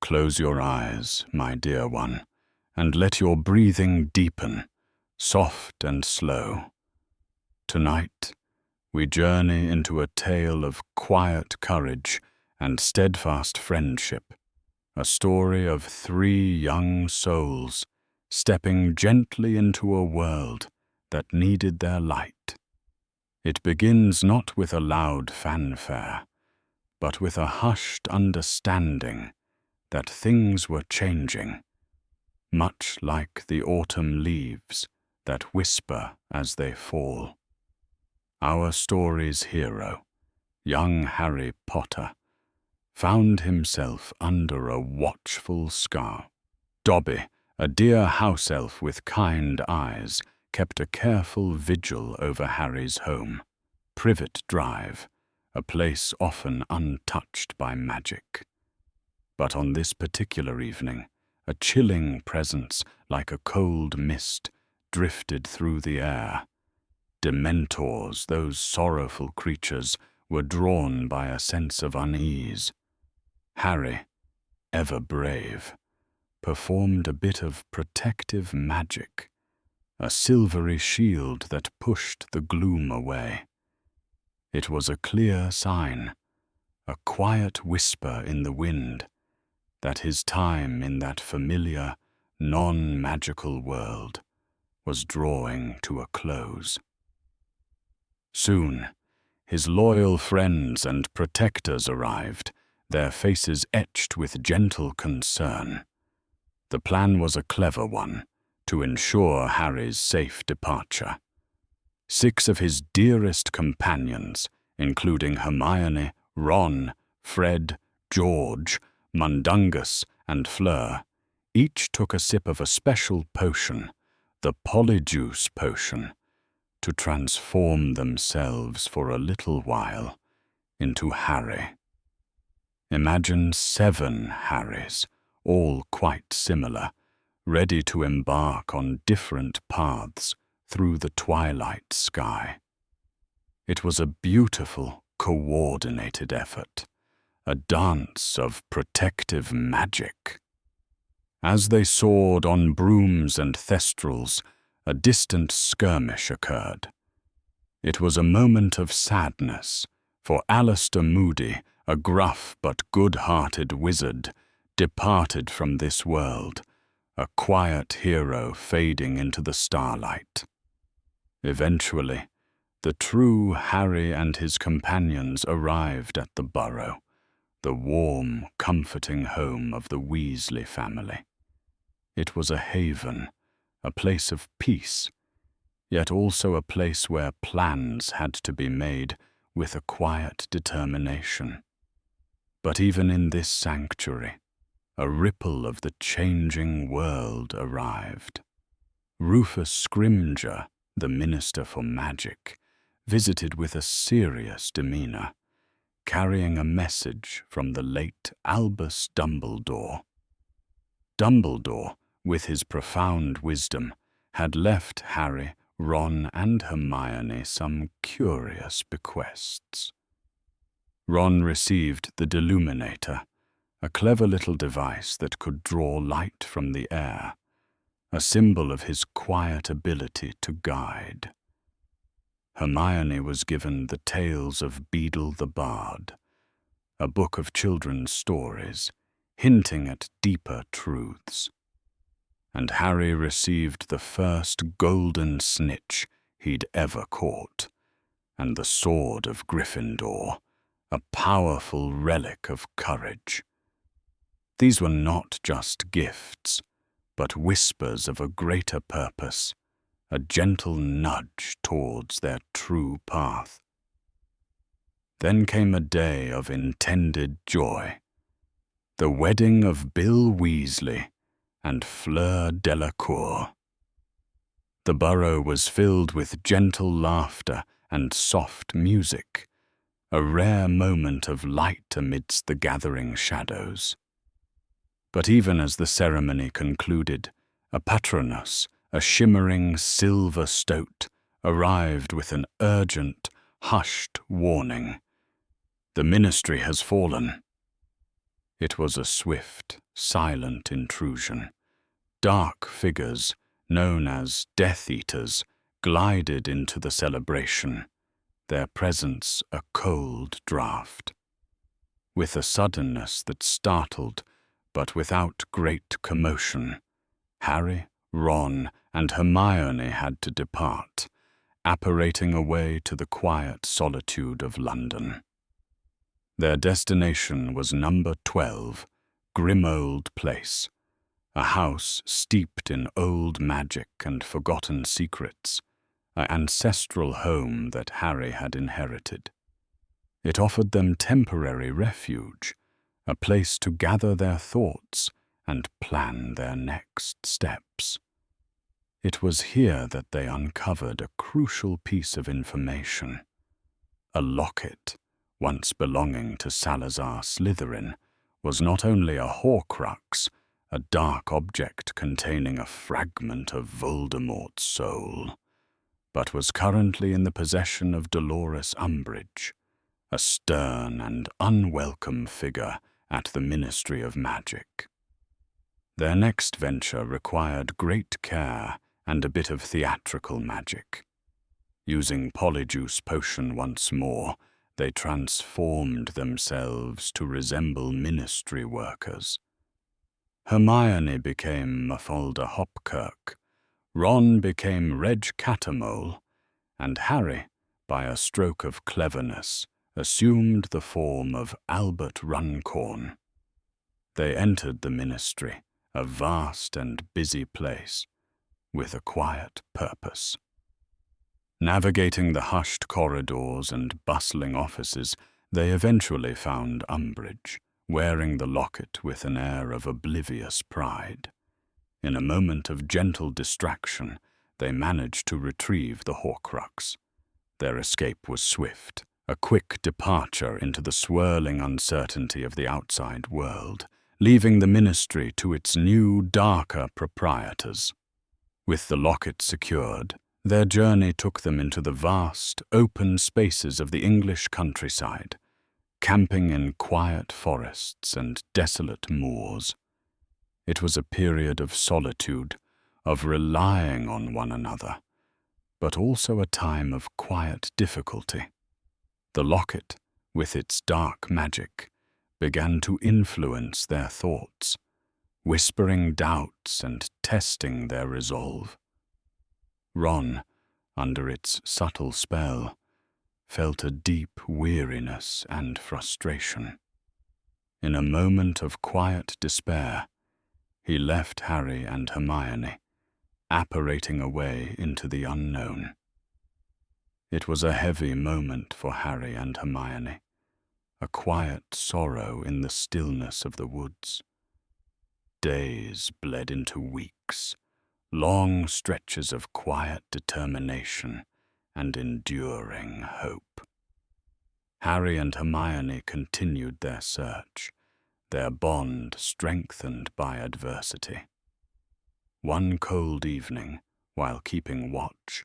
Close your eyes, my dear one, and let your breathing deepen, soft and slow. Tonight, we journey into a tale of quiet courage and steadfast friendship, a story of three young souls stepping gently into a world that needed their light. It begins not with a loud fanfare, but with a hushed understanding that things were changing, much like the autumn leaves that whisper as they fall. Our story's hero, young Harry Potter, found himself under a watchful sky. Dobby, a dear house elf with kind eyes, kept a careful vigil over Harry's home, Privet Drive, a place often untouched by magic. But on this particular evening, a chilling presence, like a cold mist, drifted through the air. Dementors, those sorrowful creatures, were drawn by a sense of unease. Harry, ever brave, performed a bit of protective magic, a silvery shield that pushed the gloom away. It was a clear sign, a quiet whisper in the wind, that his time in that familiar, non-magical world was drawing to a close. Soon, his loyal friends and protectors arrived, their faces etched with gentle concern. The plan was a clever one, to ensure Harry's safe departure. 6 of his dearest companions, including Hermione, Ron, Fred, George, Mundungus, and Fleur, each took a sip of a special potion, the Polyjuice potion, to transform themselves for a little while into Harry. Imagine 7 Harrys, all quite similar, ready to embark on different paths through the twilight sky. It was a beautiful, coordinated effort, a dance of protective magic. As they soared on brooms and thestrals, a distant skirmish occurred. It was a moment of sadness, for Alistair Moody, a gruff but good-hearted wizard, departed from this world, a quiet hero fading into the starlight. Eventually, the true Harry and his companions arrived at the Burrow, the warm, comforting home of the Weasley family. It was a haven, a place of peace, yet also a place where plans had to be made with a quiet determination. But even in this sanctuary, a ripple of the changing world arrived. Rufus Scrimger, the Minister for Magic, visited with a serious demeanor, carrying a message from the late Albus Dumbledore. Dumbledore, with his profound wisdom, had left Harry, Ron, and Hermione some curious bequests. Ron received the Deluminator, a clever little device that could draw light from the air, a symbol of his quiet ability to guide. Hermione was given the Tales of Beedle the Bard, a book of children's stories, hinting at deeper truths. And Harry received the first golden snitch he'd ever caught, and the Sword of Gryffindor, a powerful relic of courage. These were not just gifts, but whispers of a greater purpose, a gentle nudge towards their true path. Then came a day of intended joy, the wedding of Bill Weasley and Fleur Delacour. The Burrow was filled with gentle laughter and soft music, a rare moment of light amidst the gathering shadows. But even as the ceremony concluded, a Patronus, a shimmering silver stoat, arrived with an urgent, hushed warning. The ministry has fallen. It was a swift, silent intrusion. Dark figures, known as Death Eaters, glided into the celebration, their presence a cold draught. With a suddenness that startled, but without great commotion, Harry, Ron, and Hermione had to depart, apparating away to the quiet solitude of London. Their destination was number 12, Grimold Place, a house steeped in old magic and forgotten secrets, an ancestral home that Harry had inherited. It offered them temporary refuge, a place to gather their thoughts and plan their next steps. It was here that they uncovered a crucial piece of information. A locket, once belonging to Salazar Slytherin, was not only a Horcrux, a dark object containing a fragment of Voldemort's soul, but was currently in the possession of Dolores Umbridge, a stern and unwelcome figure at the Ministry of Magic. Their next venture required great care and a bit of theatrical magic. Using Polyjuice Potion once more, they transformed themselves to resemble ministry workers. Hermione became Mafalda Hopkirk, Ron became Reg Catamole, and Harry, by a stroke of cleverness, assumed the form of Albert Runcorn. They entered the ministry, a vast and busy place, with a quiet purpose. Navigating the hushed corridors and bustling offices, they eventually found Umbridge, wearing the locket with an air of oblivious pride. In a moment of gentle distraction, they managed to retrieve the Horcrux. Their escape was swift, a quick departure into the swirling uncertainty of the outside world, leaving the ministry to its new, darker proprietors. With the locket secured, their journey took them into the vast, open spaces of the English countryside, camping in quiet forests and desolate moors. It was a period of solitude, of relying on one another, but also a time of quiet difficulty. The locket, with its dark magic, began to influence their thoughts, whispering doubts and testing their resolve. Ron, under its subtle spell, felt a deep weariness and frustration. In a moment of quiet despair, he left Harry and Hermione, apparating away into the unknown. It was a heavy moment for Harry and Hermione, a quiet sorrow in the stillness of the woods. Days bled into weeks, long stretches of quiet determination and enduring hope. Harry and Hermione continued their search, their bond strengthened by adversity. One cold evening, while keeping watch,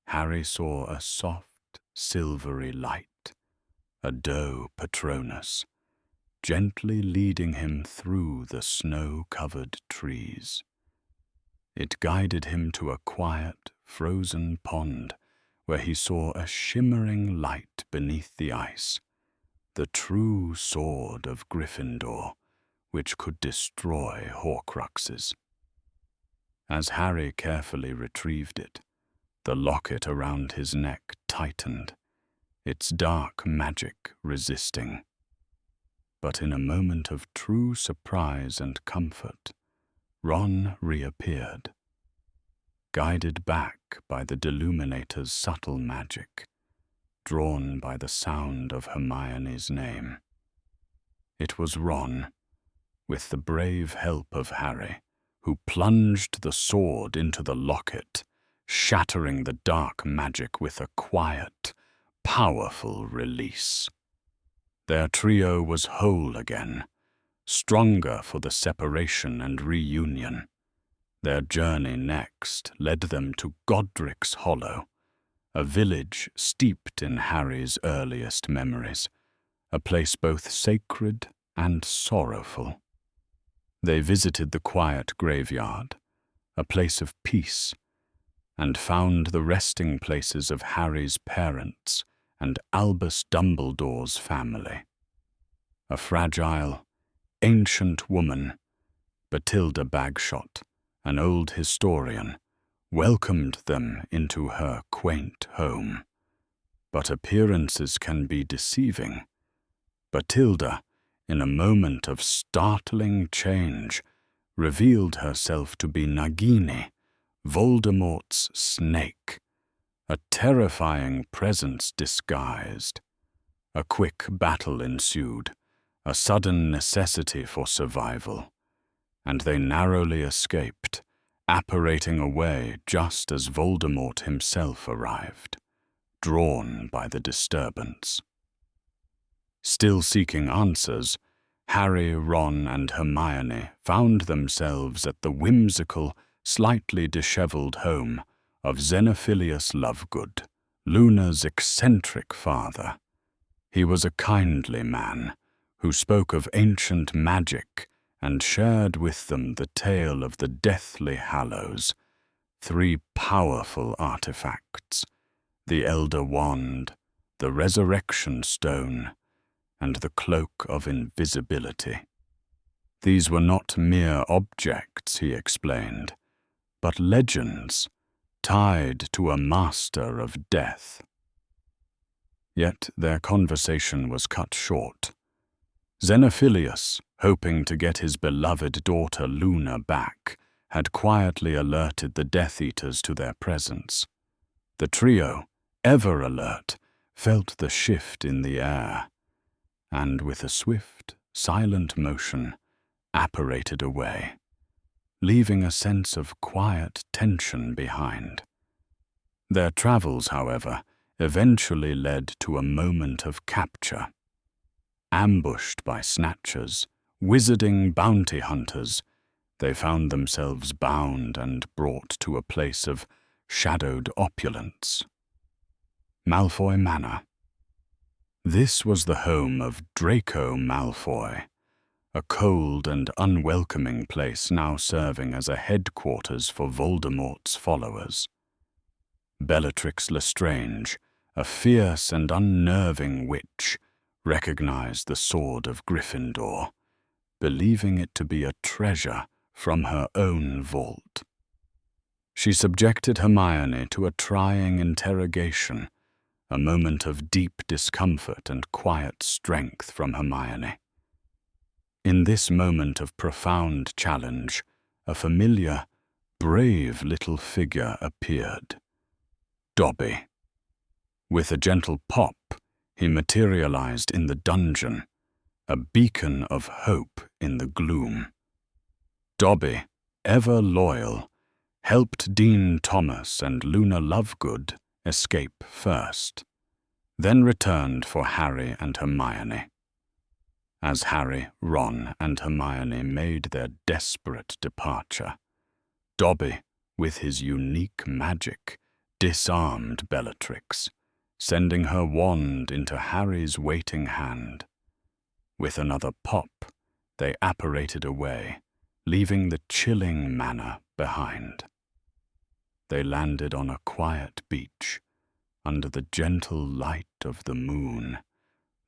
Harry saw a soft, silvery light, a doe Patronus, gently leading him through the snow-covered trees. It guided him to a quiet, frozen pond where he saw a shimmering light beneath the ice, the true sword of Gryffindor, which could destroy Horcruxes. As Harry carefully retrieved it, the locket around his neck tightened, its dark magic resisting. But in a moment of true surprise and comfort, Ron reappeared, guided back by the Deluminator's subtle magic, drawn by the sound of Hermione's name. It was Ron, with the brave help of Harry, who plunged the sword into the locket, shattering the dark magic with a quiet, powerful release. Their trio was whole again, stronger for the separation and reunion. Their journey next led them to Godric's Hollow, a village steeped in Harry's earliest memories, a place both sacred and sorrowful. They visited the quiet graveyard, a place of peace, and found the resting places of Harry's parents and Albus Dumbledore's family. A fragile, ancient woman, Bathilda Bagshot, an old historian, welcomed them into her quaint home. But appearances can be deceiving. Bathilda, in a moment of startling change, revealed herself to be Nagini, Voldemort's snake, a terrifying presence disguised. A quick battle ensued, a sudden necessity for survival, and they narrowly escaped, apparating away just as Voldemort himself arrived, drawn by the disturbance. Still seeking answers, Harry, Ron, and Hermione found themselves at the whimsical, slightly disheveled home of Xenophilius Lovegood, Luna's eccentric father. He was a kindly man who spoke of ancient magic and shared with them the tale of the Deathly Hallows, 3 powerful artifacts: the Elder Wand, the Resurrection Stone, and the Cloak of Invisibility. These were not mere objects, he explained, but legends tied to a master of death. Yet their conversation was cut short. Xenophilius, hoping to get his beloved daughter Luna back, had quietly alerted the Death Eaters to their presence. The trio, ever alert, felt the shift in the air, and with a swift, silent motion, apparated away, leaving a sense of quiet tension behind. Their travels, however, eventually led to a moment of capture. Ambushed by snatchers, wizarding bounty hunters, they found themselves bound and brought to a place of shadowed opulence. Malfoy Manor. This was the home of Draco Malfoy, a cold and unwelcoming place now serving as a headquarters for Voldemort's followers. Bellatrix Lestrange, a fierce and unnerving witch, recognized the sword of Gryffindor, believing it to be a treasure from her own vault. She subjected Hermione to a trying interrogation, a moment of deep discomfort and quiet strength from Hermione. In this moment of profound challenge, a familiar, brave little figure appeared. Dobby. With a gentle pop, he materialized in the dungeon, a beacon of hope in the gloom. Dobby, ever loyal, helped Dean Thomas and Luna Lovegood escape first, then returned for Harry and Hermione. As Harry, Ron, and Hermione made their desperate departure, Dobby, with his unique magic, disarmed Bellatrix, sending her wand into Harry's waiting hand. With another pop, they apparated away, leaving the chilling manor behind. They landed on a quiet beach, under the gentle light of the moon,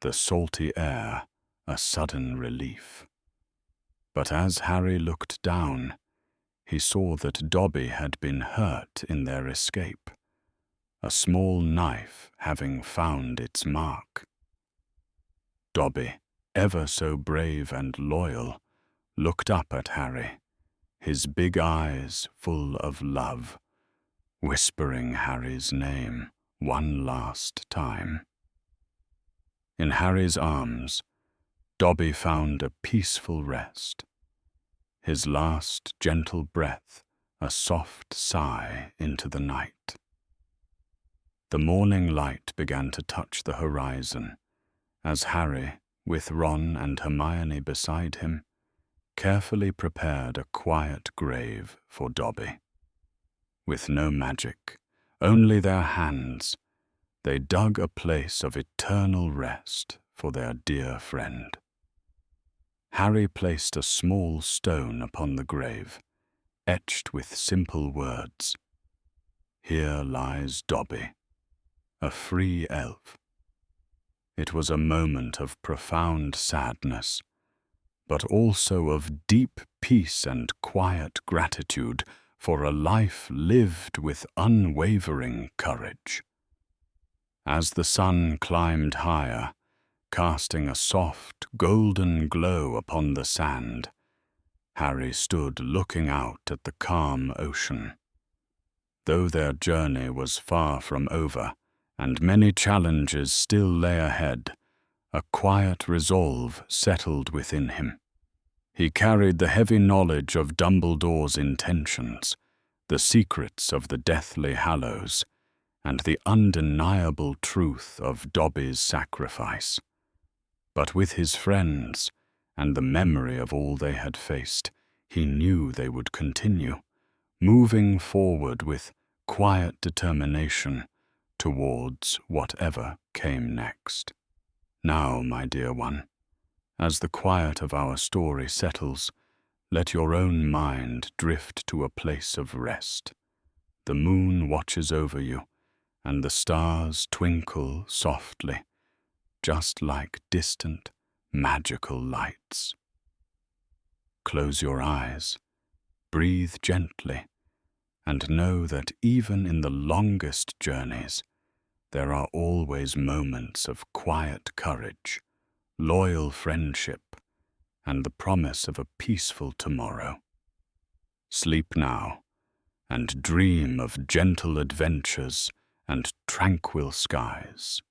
the salty air a sudden relief. But as Harry looked down, he saw that Dobby had been hurt in their escape, a small knife having found its mark. Dobby, ever so brave and loyal, looked up at Harry, his big eyes full of love, whispering Harry's name one last time. In Harry's arms, Dobby found a peaceful rest, his last gentle breath a soft sigh into the night. The morning light began to touch the horizon as Harry, with Ron and Hermione beside him, carefully prepared a quiet grave for Dobby. With no magic, only their hands, they dug a place of eternal rest for their dear friend. Harry placed a small stone upon the grave, etched with simple words. Here lies Dobby, a free elf. It was a moment of profound sadness, but also of deep peace and quiet gratitude for a life lived with unwavering courage. As the sun climbed higher, casting a soft, golden glow upon the sand, Harry stood looking out at the calm ocean. Though their journey was far from over, and many challenges still lay ahead, a quiet resolve settled within him. He carried the heavy knowledge of Dumbledore's intentions, the secrets of the Deathly Hallows, and the undeniable truth of Dobby's sacrifice. But with his friends, and the memory of all they had faced, he knew they would continue, moving forward with quiet determination towards whatever came next. Now, my dear one, as the quiet of our story settles, let your own mind drift to a place of rest. The moon watches over you, and the stars twinkle softly, just like distant, magical lights. Close your eyes, breathe gently, and know that even in the longest journeys, there are always moments of quiet courage, loyal friendship, and the promise of a peaceful tomorrow. Sleep now, and dream of gentle adventures and tranquil skies.